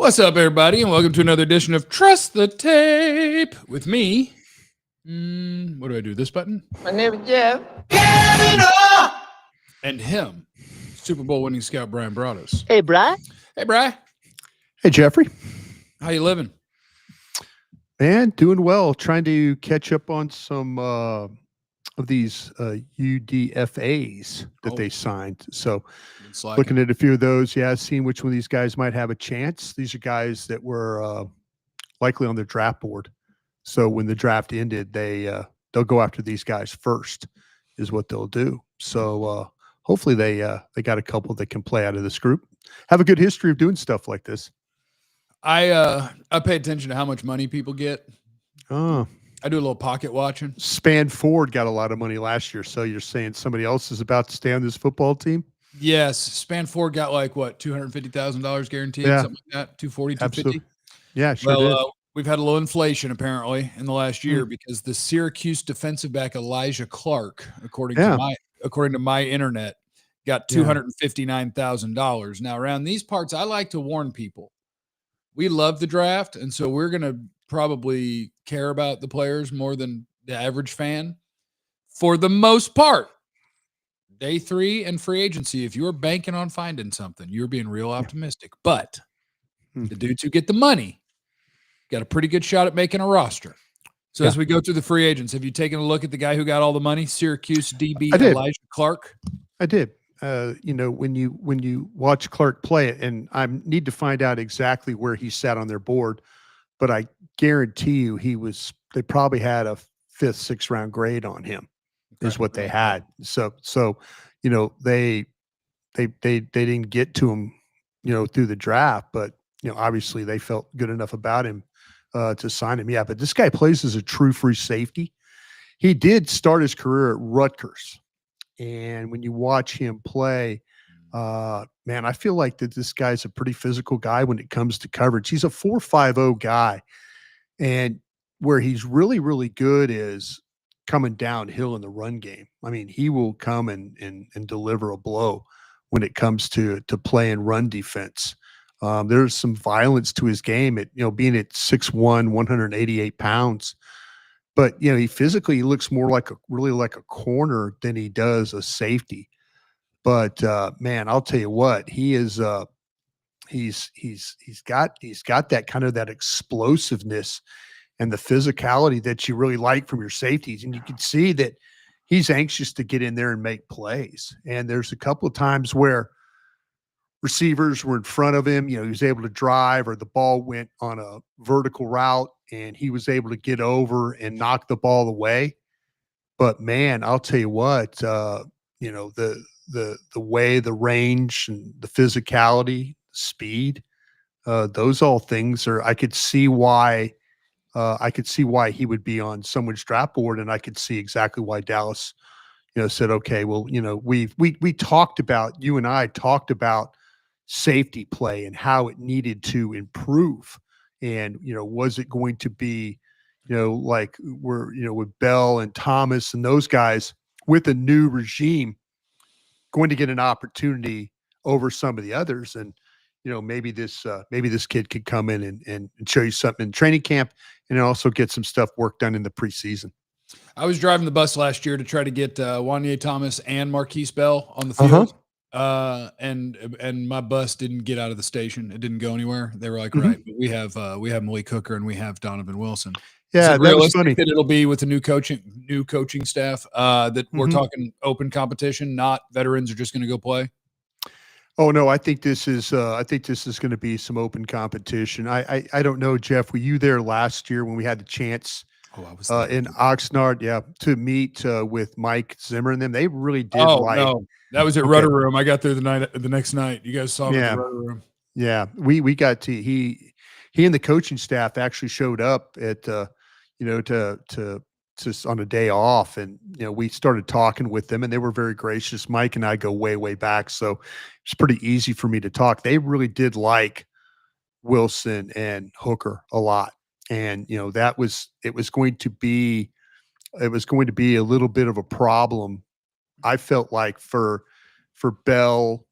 What's up, everybody, and welcome to another edition of Trust the Tape with me. What do I do? This button? My name is Jeff. And him, Super Bowl winning scout Bryan Broaddus. Hey, Bri. Hey, Bri. Hey, Jeffrey. How you living? Man, doing well. Trying to catch up on some of these UDFAs that they signed. So looking at a few of those, seeing which one of these guys might have a chance. These are guys that were likely on their draft board. So when the draft ended, they'll go after these guys first is what they'll do. So hopefully they got a couple that can play out of this group. Have a good history of doing stuff like this. I pay attention to how much money people get. Oh. I do a little pocket watching. Span Ford got a lot of money last year. So you're saying somebody else is about to stay on this football team? Yes. Span Ford got like what, $250,000 guaranteed, something like that. 240, 250. Yeah, sure did. We've had a little inflation apparently in the last year because the Syracuse defensive back Alijah Clark, according to my internet, got $259,000. Now around these parts, I like to warn people. We love the draft, and so we're going to probably care about the players more than the average fan. For the most part, day 3 and free agency, if you're banking on finding something, you're being real optimistic. But the dudes who get the money got a pretty good shot at making a roster. So as we go through the free agents, have you taken a look at the guy who got all the money, Syracuse DB Alijah Clark? I did. When you watch Clark play it, and I need to find out exactly where he sat on their board, but I guarantee you they probably had a 5th, 6th round grade on him is what they had. So they didn't get to him, through the draft, but obviously they felt good enough about him to sign him. Yeah, but this guy plays as a true free safety. He did start his career at Rutgers. And when you watch him play, man, I feel like that this guy's a pretty physical guy when it comes to coverage. He's a 4.50 guy. And where he's really, really good is coming downhill in the run game. I mean, he will come and deliver a blow when it comes to playing run defense. There's some violence to his game at, being at 6'1", 188 pounds. But, he physically looks more like a corner than he does a safety. But man, I'll tell you what, he is he's got that kind of that explosiveness and the physicality that you really like from your safeties. And you can see that he's anxious to get in there and make plays. And there's a couple of times where receivers were in front of him, he was able to drive, or the ball went on a vertical route and he was able to get over and knock the ball away. But man, I'll tell you what, the way, the range and the physicality, speed, those all things I could see why he would be on someone's draft board. And I could see exactly why Dallas, said, okay, well, we talked about, you and I talked about safety play and how it needed to improve. And, was it going to be, like with Bell and Thomas and those guys with a new regime going to get an opportunity over some of the others? And, maybe this kid could come in and show you something in training camp and also get some stuff work done in the preseason. I was driving the bus last year to try to get Wanye Thomas and Marquise Bell on the field. And my bus didn't get out of the station. It didn't go anywhere. They were like, right, but we have Malik Hooker and we have Donovan Wilson. Yeah, that was funny. That it'll be with the new coaching staff that we're talking open competition, not veterans are just going to go play. Oh no, I think this is going to be some open competition. I don't know, Jeff, were you there last year when we had the chance in Oxnard, to meet with Mike Zimmer and them? They really did. No. That was at Rudder Room. I got there the next night. You guys saw me at the Rudder Room. Yeah, we got to he and the coaching staff actually showed up at to on a day off, and we started talking with them, and they were very gracious. Mike and I go way back, so it's pretty easy for me to talk. They really did like Wilson and Hooker a lot, and it was going to be a little bit of a problem. I felt like for Bell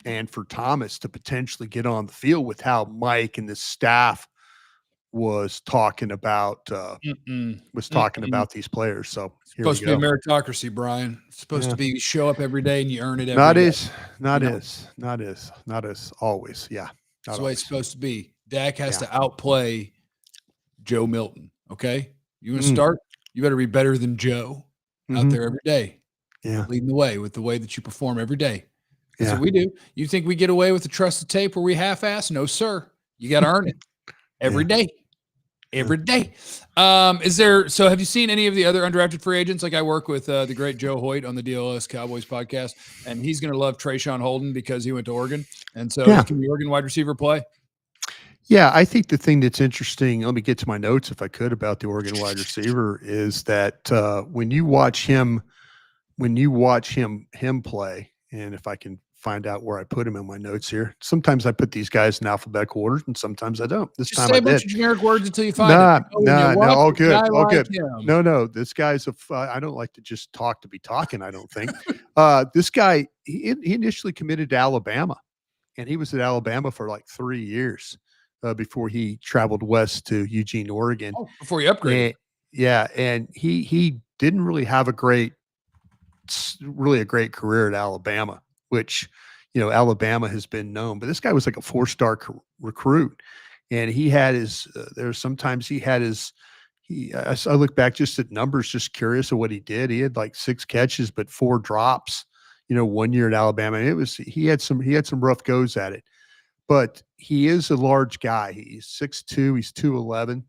and for Thomas to potentially get on the field with how Mike and the staff was talking about these players. So it's supposed to be a meritocracy, Brian. It's supposed to be you show up every day and you earn it every day. Not as always. Yeah. That's the way it's supposed to be. Dak has to outplay Joe Milton. Okay. You want to start? You better be better than Joe out there every day. Yeah. Leading the way with the way that you perform every day. That's what we do. You think we get away with the trusted tape where we half-ass? No, sir. You got to earn it every day. Every day. Have you seen any of the other undrafted free agents? Like I work with the great Joe Hoyt on the DLS Cowboys podcast, and he's going to love Traeshon Holden because he went to Oregon. And so can the Oregon wide receiver play? Yeah, I think the thing that's interesting, let me get to my notes if I could about the Oregon wide receiver, is that when you watch him play, and if I can find out where I put him in my notes here. Sometimes I put these guys in alphabetical order, and sometimes I don't. This time say I a bunch did. of generic words until you find it. No, all good, all good. Him. No, this guy's I don't like to just talk to be talking. I don't think this guy. He initially committed to Alabama, and he was at Alabama for like 3 years before he traveled west to Eugene, Oregon. Oh, before he upgraded. And he didn't really have a great career at Alabama, which, Alabama has been known, but this guy was like a 4-star recruit, and he had his, I look back just at numbers, just curious of what he did. He had like 6 catches, but 4 drops, 1 year at Alabama. He had some rough goes at it, but he is a large guy. He's 6'2", he's 211.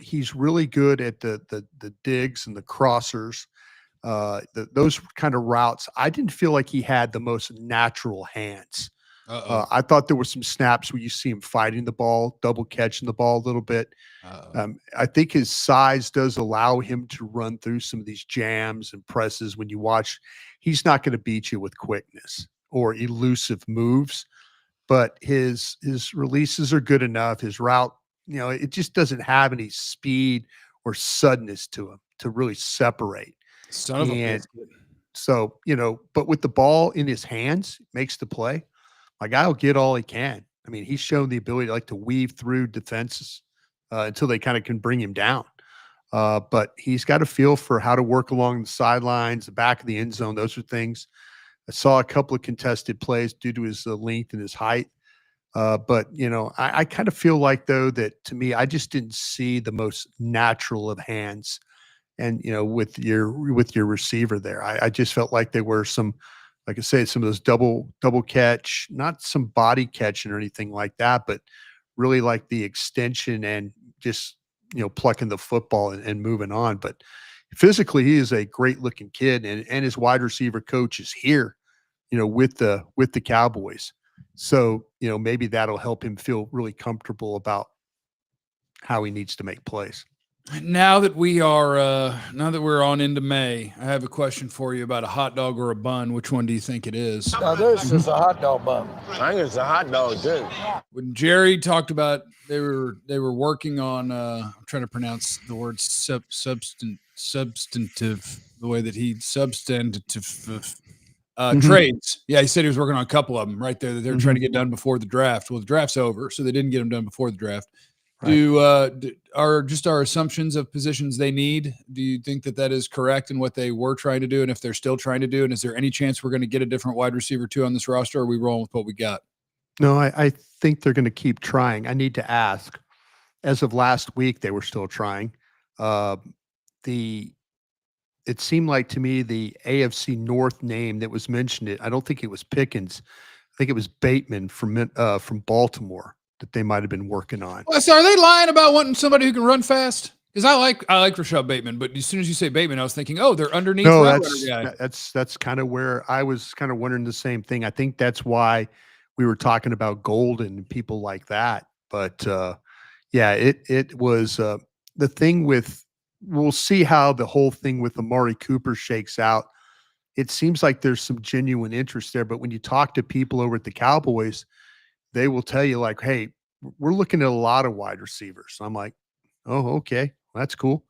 He's really good at the digs and the crossers. Those kind of routes. I didn't feel like he had the most natural hands. I thought there were some snaps where you see him fighting the ball, double catching the ball a little bit. I think his size does allow him to run through some of these jams and presses. When you watch, he's not going to beat you with quickness or elusive moves, but his releases are good enough. His route, it just doesn't have any speed or suddenness to him to really separate. Son of a biscuit. So, but with the ball in his hands, makes the play. My guy will get all he can. I mean, he's shown the ability to weave through defenses until they kind of can bring him down. But he's got a feel for how to work along the sidelines, the back of the end zone. Those are things. I saw a couple of contested plays due to his length and his height. But, I kind of feel like, though, that to me, I just didn't see the most natural of hands. And, with your receiver there, I just felt like there were some, like I say, some of those double catch, not some body catching or anything like that, but really like the extension and just, plucking the football and moving on. But physically, he is a great looking kid, and his wide receiver coach is here, with the Cowboys. So, maybe that'll help him feel really comfortable about how he needs to make plays. Now that we're on into May, I have a question for you about a hot dog or a bun. Which one do you think it is? Now this is a hot dog bun. I think it's a hot dog too. When Jerry talked about they were working on I'm trying to pronounce the word substantive the way that he substantive trades. Yeah, he said he was working on a couple of them right there that they were trying to get done before the draft. Well, the draft's over, so they didn't get them done before the draft. Right. Are just our assumptions of positions they need? Do you think that is correct in what they were trying to do, and if they're still trying to do? And is there any chance we're going to get a different wide receiver too on this roster? Or are we rolling with what we got? No, I think they're going to keep trying. I need to ask. As of last week, they were still trying. It seemed like to me the AFC North name that was mentioned. I don't think it was Pickens. I think it was Bateman from Baltimore that they might have been working on. Well, so are they lying about wanting somebody who can run fast? Because I like Rashad Bateman, but as soon as you say Bateman, I was thinking, they're underneath. No, that's kind of where I was kind of wondering the same thing. I think that's why we were talking about Golden and people like that. But it was the thing with. We'll see how the whole thing with Amari Cooper shakes out. It seems like there's some genuine interest there, but when you talk to people over at the Cowboys, they will tell you like, hey, we're looking at a lot of wide receivers. So I'm like, oh, okay, well, that's cool.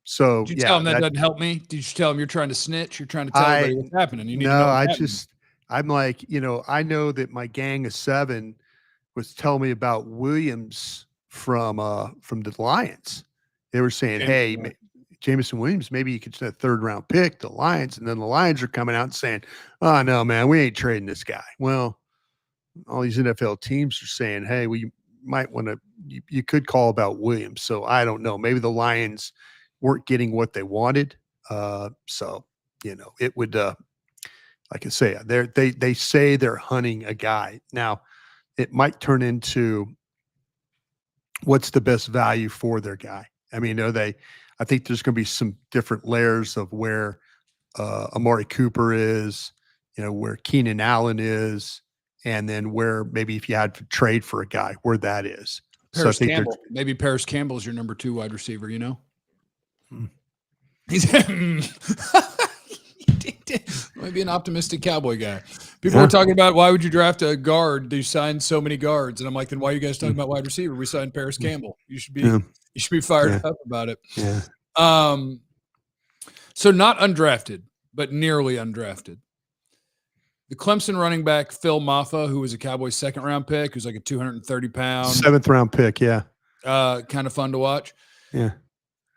So did you tell them that doesn't help me? Did you tell them you're trying to snitch? You're trying to tell everybody what's happening. You need to know what's happening. I'm like, I know that my gang of 7 was telling me about Williams from the Lions. They were saying, "Hey, Jameson Williams, maybe you could send a 3rd-round pick to the Lions," and then the Lions are coming out and saying, "Oh no, man, we ain't trading this guy." Well, all these NFL teams are saying, "Hey, we might want to. You could call about Williams." So I don't know. Maybe the Lions weren't getting what they wanted. So it would. Like I say, they say they're hunting a guy. Now, it might turn into what's the best value for their guy. I mean, I think there's going to be some different layers of where Amari Cooper is, where Keenan Allen is, and then where maybe if you had to trade for a guy, where that is. Paris Campbell. Maybe Paris Campbell is your number 2 wide receiver, He's might be an optimistic Cowboy guy. People are talking about why would you draft a guard? They signed so many guards, and I'm like, then why are you guys talking about wide receiver? We signed Paris Campbell. You should be fired up about it. Yeah. So not undrafted, but nearly undrafted. The Clemson running back Phil Mafah, who was a Cowboys 2nd-round pick, who's like a 230-pound 7th-round pick. Yeah. Kind of fun to watch. Yeah.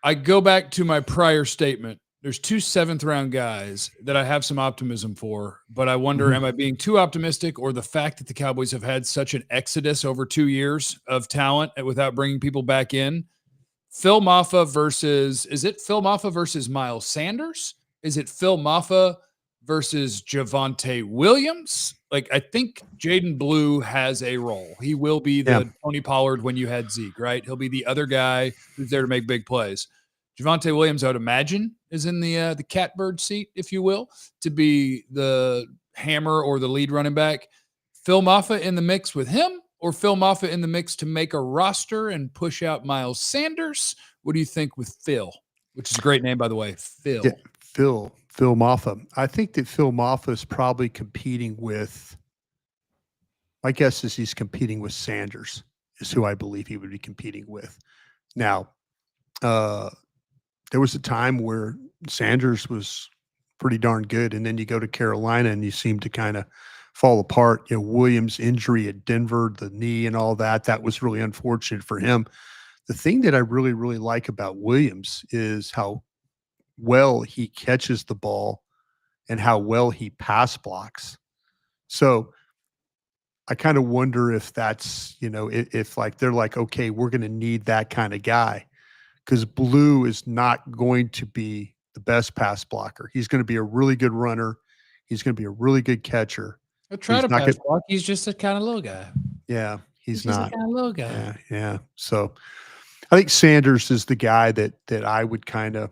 I go back to my prior statement. There's 2 7th-round guys that I have some optimism for, but I wonder, am I being too optimistic, or the fact that the Cowboys have had such an exodus over 2 years of talent without bringing people back in? Phil Mafah versus, is it Phil Mafah versus Miles Sanders? Is it Phil Mafah versus Javonte Williams? Like, I think Jaydon Blue has a role. He will be the Tony Pollard when you had Zeke, right? He'll be the other guy who's there to make big plays. Javonte Williams, I would imagine, is in the catbird seat, if you will, to be the hammer or the lead running back. Phil Mafah in the mix with him, or Phil Mafah in the mix to make a roster and push out Miles Sanders? What do you think with Phil? Which is a great name, by the way, Phil. Yeah, Phil Mafah. I think that Phil Mafah is probably competing with, my guess is he's competing with Sanders, is who I believe he would be competing with. Now, there was a time where Sanders was pretty darn good, and then you go to Carolina and you seem to kind of fall apart. Williams' injury at Denver, the knee and all that, that was really unfortunate for him. The thing that I really, really like about Williams is how well he catches the ball and how well he pass blocks. So I kind of wonder if that's, if like they're like, okay, we're going to need that kind of guy, because Blue is not going to be the best pass blocker. He's going to be a really good runner. He's going to be a really good catcher. He'll try to pass block. He's just a kind of little guy. Yeah, he's not. Just a kind of little guy. Yeah. So I think Sanders is the guy that I would kind of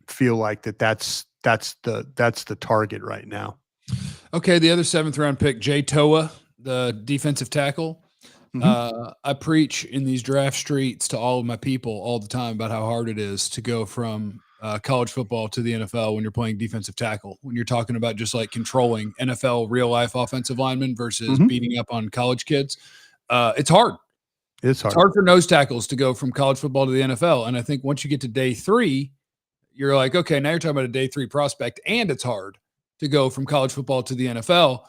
feel like that's the target right now. Okay, the other 7th-round pick, Toia, the defensive tackle. I preach in these draft streets to all of my people all the time about how hard it is to go from college football to the NFL when you're playing defensive tackle, when you're talking about just like controlling NFL real life offensive linemen versus beating up on college kids. It's hard. It's hard for nose tackles to go from college football to the NFL. And I think once you get to day 3, you're like, okay, now you're talking about a day 3 prospect, and it's hard to go from college football to the NFL.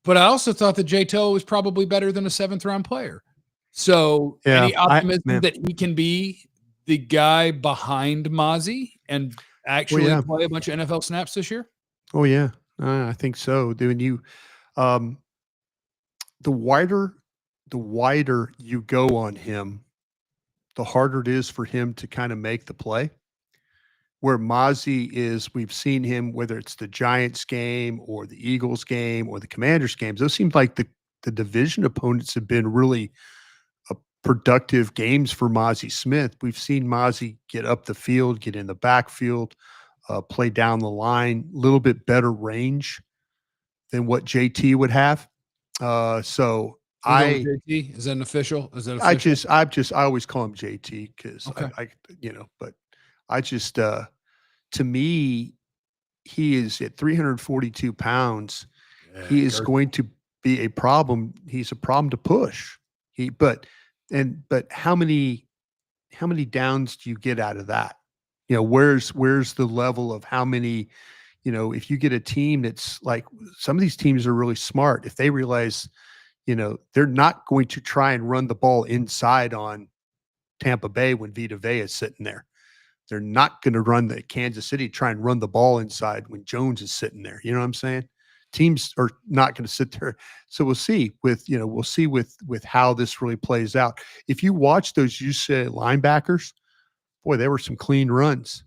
But I also thought that Toia was probably better than a 7th-round player. So any optimism that he can be the guy behind Mazy and actually play a bunch of NFL snaps this year? Oh, yeah. I think so. When you the wider you go on him, the harder it is for him to kind of make the play. Where Mazy is, we've seen him, whether it's the Giants game or the Eagles game or the Commanders games, those seem like the division opponents have been really productive games for Mazy Smith. We've seen Mazy get up the field, get in the backfield, play down the line, a little bit better range than what JT would have. So JT? Is that an official? I always call him JT because but I just, to me, he is at 342 pounds. He is going to be a problem. He's a problem to push. But how many downs do you get out of that? Where's the level of how many, if you get a team that's like, some of these teams are really smart. If they realize, they're not going to try and run the ball inside on Tampa Bay when Vita Vea is sitting there. They're not going to run the Kansas City, try and run the ball inside when Jones is sitting there. You know what I'm saying? Teams are not going to sit there. So we'll see with how this really plays out. If you watch those UCLA linebackers, boy, they were some clean runs.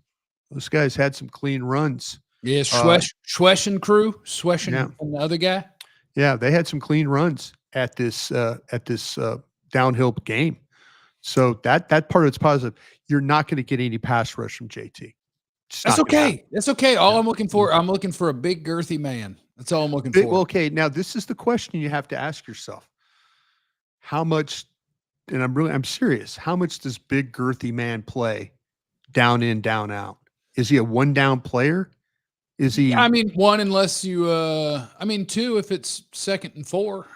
Those guys had some clean runs. Yeah, Schwesh crew, and the other guy. Yeah, they had some clean runs at this downhill game. So that part of it's positive. You're not going to get any pass rush from JT. That's okay. That's okay. All I'm looking for a big girthy man. That's all I'm looking for. Well, okay, now this is the question you have to ask yourself. How much, and I'm serious, how much does big girthy man play down in, down out? Is he a one down player? Is he? I mean, one, unless you, two, if it's 2nd and 4.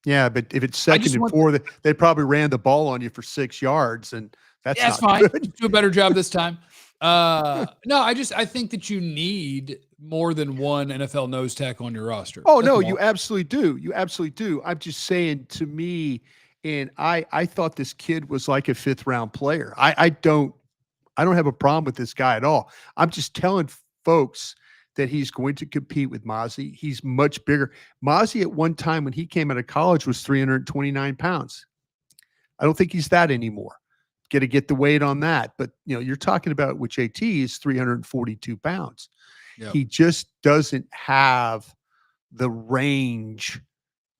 Yeah, but if it's 2nd and 4, they probably ran the ball on you for 6 yards, and that's fine. Good. Do a better job this time. No, I think that you need more than one NFL nose tackle on your roster. Oh, no, you absolutely do. You absolutely do. I'm just saying, to me, and I thought this kid was like a 5th round player. I don't have a problem with this guy at all. I'm just telling folks that he's going to compete with Mazy. He's much bigger. Mazy at one time when he came out of college was 329 pounds. I don't think he's that anymore. Got to get the weight on that. But, you're talking about with JT is 342 pounds. Yep. He just doesn't have the range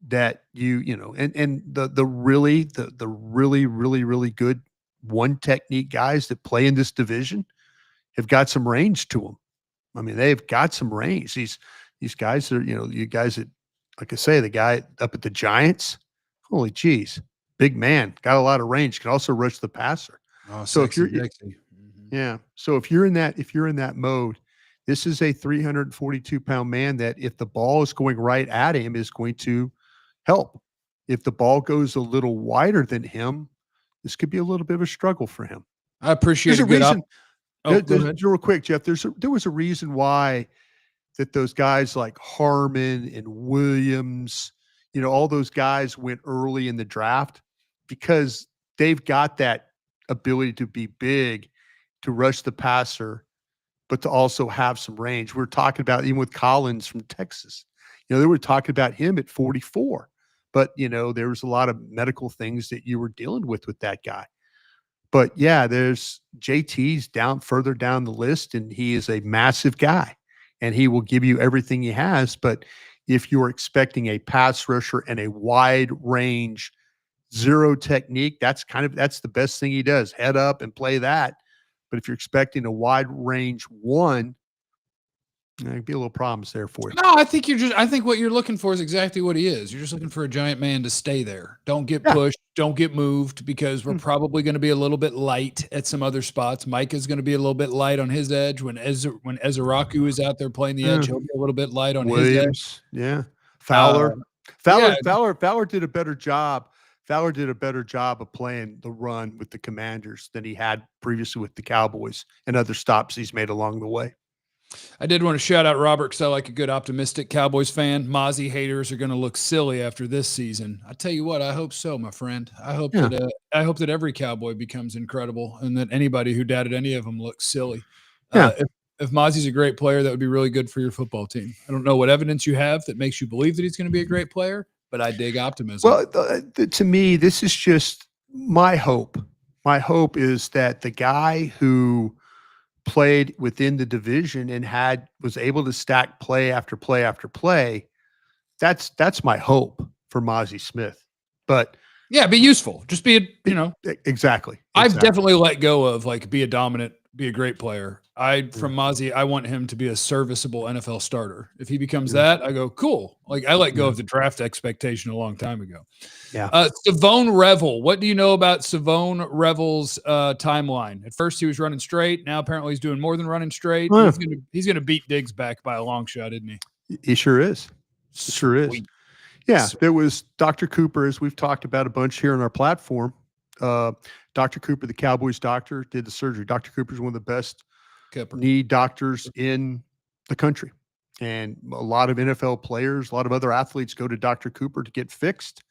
that and the really, really, really good one technique guys that play in this division have got some range to them. I mean, they've got some range. These guys are, you guys that, like I say, the guy up at the Giants, holy geez, big man, got a lot of range, can also rush the passer. Oh, so if you're, yeah. So if you're in that mode, this is a 342-pound man that, if the ball is going right at him, is going to help. If the ball goes a little wider than him, this could be a little bit of a struggle for him. I appreciate a reason. There's real quick, Jeff. There was a reason why that those guys like Harmon and Williams, all those guys went early in the draft, because they've got that ability to be big, to rush the passer, but to also have some range. We're talking about even with Collins from Texas. They were talking about him at 44, but there was a lot of medical things that you were dealing with that guy. But yeah, there's JT's further down the list, and he is a massive guy, and he will give you everything he has. But if you're expecting a pass rusher and a wide range zero technique, that's the best thing he does. Head up and play that. But if you're expecting a wide range one, there'd be a little problems there for you. No, I think what you're looking for is exactly what he is. You're just looking for a giant man to stay there. Don't get pushed. Don't get moved, because we're probably going to be a little bit light at some other spots. Mike is going to be a little bit light on his edge. When Ezeiruaku is out there playing the edge, he'll be a little bit light on his edge. Yeah. Fowler did a better job. Fowler did a better job of playing the run with the Commanders than he had previously with the Cowboys and other stops he's made along the way. I did want to shout out Robert, because I like a good optimistic Cowboys fan. Mazy haters are going to look silly after this season. I tell you what, I hope so, my friend. I hope that every Cowboy becomes incredible, and that anybody who doubted any of them looks silly. Yeah. If Mazy's a great player, that would be really good for your football team. I don't know what evidence you have that makes you believe that he's going to be a great player, but I dig optimism. Well, to me, this is just my hope. My hope is that the guy who played within the division and was able to stack play after play after play, that's my hope for Mazy Smith. But yeah, be useful. Just be exactly. I've definitely let go of be a dominant, be a great player. From Mazy, I want him to be a serviceable NFL starter. If he becomes that, I go, cool. I let go of the draft expectation a long time ago. Yeah. Savone Revel. What do you know about Savone Revel's timeline? At first he was running straight. Now apparently he's doing more than running straight. Oh. He's gonna beat Diggs back by a long shot, isn't he? He sure is. Sure is. Yeah. There was Dr. Cooper, as we've talked about a bunch here on our platform. Dr. Cooper, the Cowboys doctor, did the surgery. Dr. Cooper is one of the best knee doctors in the country. And a lot of NFL players, a lot of other athletes go to Dr. Cooper to get fixed.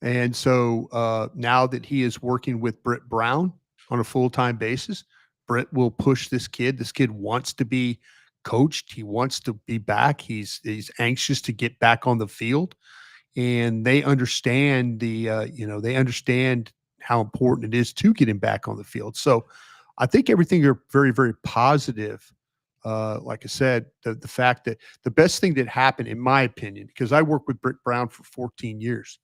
And so now that he is working with Britt Brown on a full-time basis, Britt will push this kid. This kid wants to be coached. He wants to be back. He's anxious to get back on the field. And they understand they understand how important it is to get him back on the field. So I think everything are very, very positive. Like I said, the fact that the best thing that happened, in my opinion, because I worked with Britt Brown for 14 years.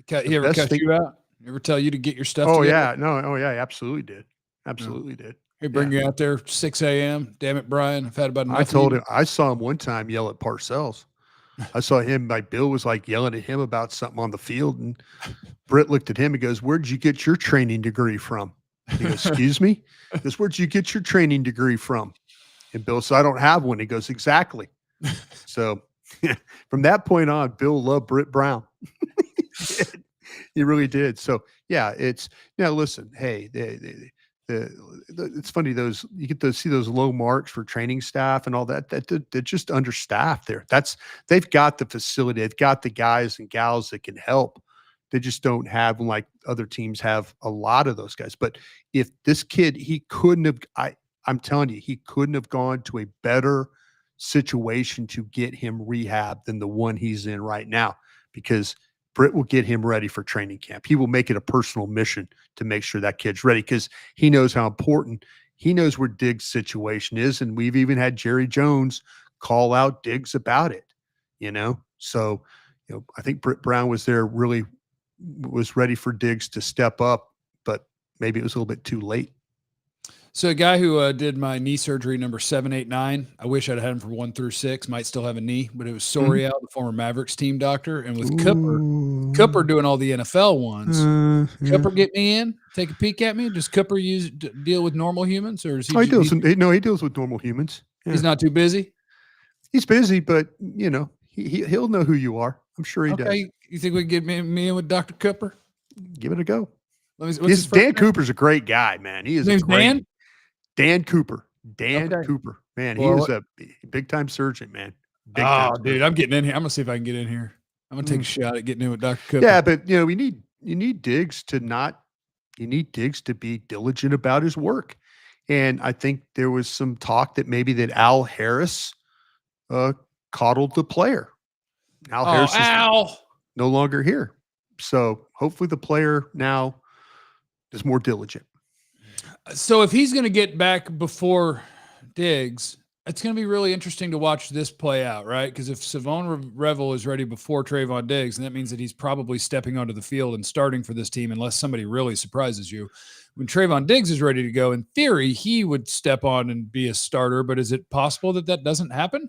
He ever cut you out? Ever tell you to get your stuff together? Yeah. No. Oh, yeah. Absolutely did. Absolutely did. He bring you out there 6 a.m. Damn it, Bryan. I've had about enough. I told him, I saw him one time yell at Parcells. I saw him, like Bill was like yelling at him about something on the field. And Britt looked at him and goes, "Where'd you get your training degree from?" He goes, "Excuse me?" He goes, "Where'd you get your training degree from?" And Bill said, "I don't have one." He goes, "Exactly." So from that point on, Bill loved Britt Brown. He really did. So yeah, listen, hey, it's funny, you get to see those low marks for training staff and all that. They're just understaffed there. They've got the facility, they've got the guys and gals that can help. They just don't have, like other teams have, a lot of those guys. But if this kid, I'm telling you, he couldn't have gone to a better situation to get him rehab than the one he's in right now, because Britt will get him ready for training camp. He will make it a personal mission to make sure that kid's ready, because he knows how important, he knows where Diggs' situation is. And we've even had Jerry Jones call out Diggs about it, So, I think Britt Brown was ready for Diggs to step up, but maybe it was a little bit too late. So a guy who did my knee surgery number 789, I wish I'd had him for 1 through 6, might still have a knee, but it was Soria, the former Mavericks team doctor. And with Cooper doing all the NFL ones, Cooper get me in, take a peek at me. Does Cooper deal with normal humans, or is he? He deals with normal humans. Yeah. He's not too busy. He's busy, but he'll know who you are. I'm sure he does. You think we can get me in with Dr. Cooper? Give it a go. Dan Cooper's a great guy, man. He is a great Dan Cooper. Cooper. Man, he is a big-time surgein, man. Dude, I'm getting in here. I'm going to see if I can get in here. I'm going to take a shot at getting in with Dr. Cooper. Yeah, but, you need Diggs to be diligent about his work. And I think there was some talk that maybe that Al Harris coddled the player. Al Harris is no longer here. So hopefully the player now is more diligent. So if he's going to get back before Diggs, it's going to be really interesting to watch this play out, right? Because if Savone Revel is ready before Trayvon Diggs, and that means that he's probably stepping onto the field and starting for this team unless somebody really surprises you. When Trayvon Diggs is ready to go, in theory, he would step on and be a starter, but is it possible that doesn't happen?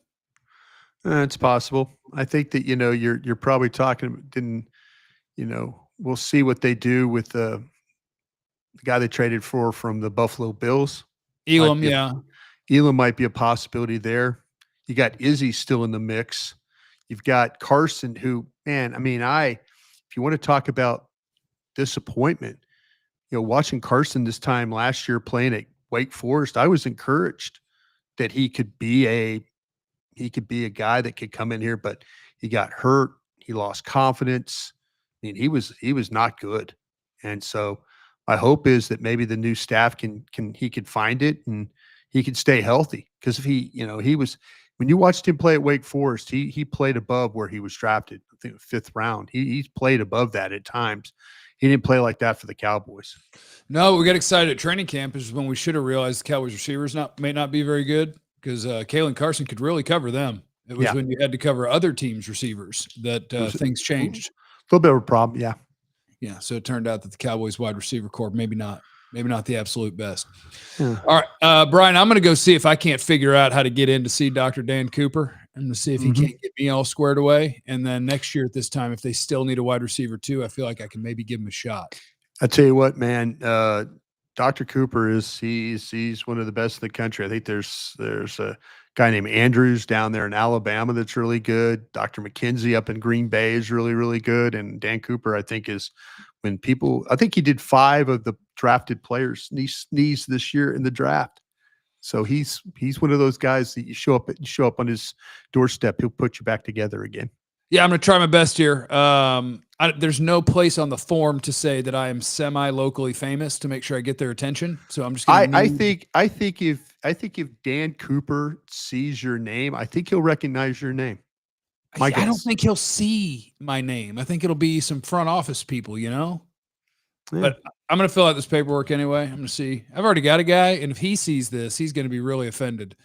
It's possible. I think that, you're probably talking, we'll see what they do with the guy they traded for from the Buffalo Bills. Elam, yeah. Elam might be a possibility there. You got Izzy still in the mix. You've got Carson, who, man, if you want to talk about disappointment, watching Carson this time last year playing at Wake Forest, I was encouraged that he could be a guy that could come in here, but he got hurt. He lost confidence. He was not good. And so my hope is that maybe the new staff he could find it and he could stay healthy. Because if he was, when you watched him play at Wake Forest, he played above where he was drafted. I think 5th round. He's played above that at times. He didn't play like that for the Cowboys. No, we got excited at training camp is when we should have realized the Cowboys receivers may not be very good, because Kalen Carson could really cover them. It was when you had to cover other teams' receivers that things changed. A little bit of a problem, yeah. Yeah, so it turned out that the Cowboys wide receiver corps maybe not the absolute best. Yeah. All right, Bryan, I'm going to go see if I can't figure out how to get in to see Dr. Dan Cooper. I'm going to see if he can't get me all squared away. And then next year at this time, if they still need a wide receiver too, I feel like I can maybe give him a shot. I tell you what, man, Dr. Cooper he's one of the best in the country. I think there's a guy named Andrews down there in Alabama that's really good. Dr. McKenzie up in Green Bay is really, really good. And Dan Cooper, I think he did 5 of the drafted players sneeze this year in the draft. So he's one of those guys that you show up on his doorstep, he'll put you back together again. Yeah, I'm going to try my best here. There's no place on the form to say that I am semi-locally famous to make sure I get their attention. So I'm just going to. I think if Dan Cooper sees your name, I think he'll recognize your name. I don't think he'll see my name. I think it'll be some front office people, Yeah. But I'm going to fill out this paperwork anyway. I'm going to see. I've already got a guy, and if he sees this, he's going to be really offended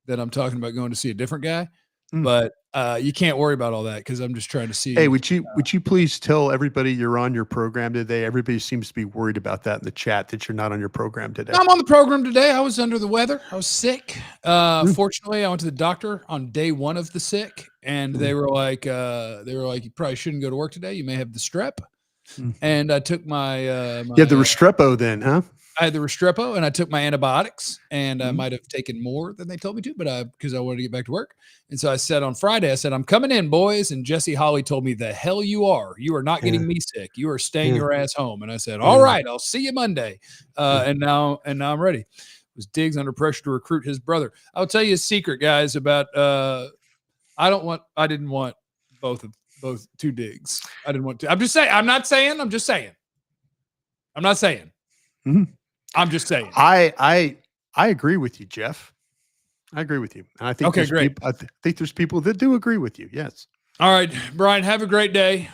that I'm talking about going to see a different guy. But you can't worry about all that because I'm just trying to see. Hey, would you please tell everybody you're on your program today? Everybody seems to be worried about that in the chat, that you're not on your program today. I'm on the program today. I was under the weather. I was sick. Fortunately, I went to the doctor on day 1 of the sick, and they were like, you probably shouldn't go to work today. You may have the strep. And I took my the Restrepo then, huh? I had the Restrepo, and I took my antibiotics, and I might have taken more than they told me to, but because I wanted to get back to work. And so I said on Friday, I said, I'm coming in, boys. And Jesse Holly told me, the hell you are. You are not getting me sick. You are staying your ass home. And I said, all right, I'll see you Monday. And now I'm ready. Was Diggs under pressure to recruit his brother? I'll tell you a secret, guys, about I didn't want both two Diggs. I didn't want to. I'm just saying. I'm not saying. I'm just saying. I'm not saying. I'm just saying. I agree with you, Jeff. I agree with you. And I think great. I think there's people that do agree with you. Yes. All right, Brian, have a great day.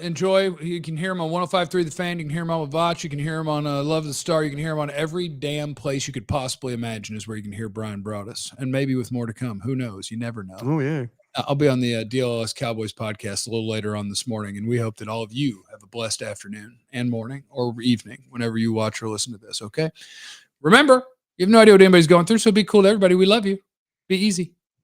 Enjoy. You can hear him on 105.3 The Fan. You can hear him on Mafah. You can hear him on Love the Star. You can hear him on every damn place you could possibly imagine is where you can hear Bryan Broaddus, and maybe with more to come. Who knows? You never know. Oh, yeah. I'll be on the DLS Cowboys podcast a little later on this morning, and we hope that all of you have a blessed afternoon and morning or evening whenever you watch or listen to this, okay? Remember, you have no idea what anybody's going through, so be cool to everybody. We love you. Be easy.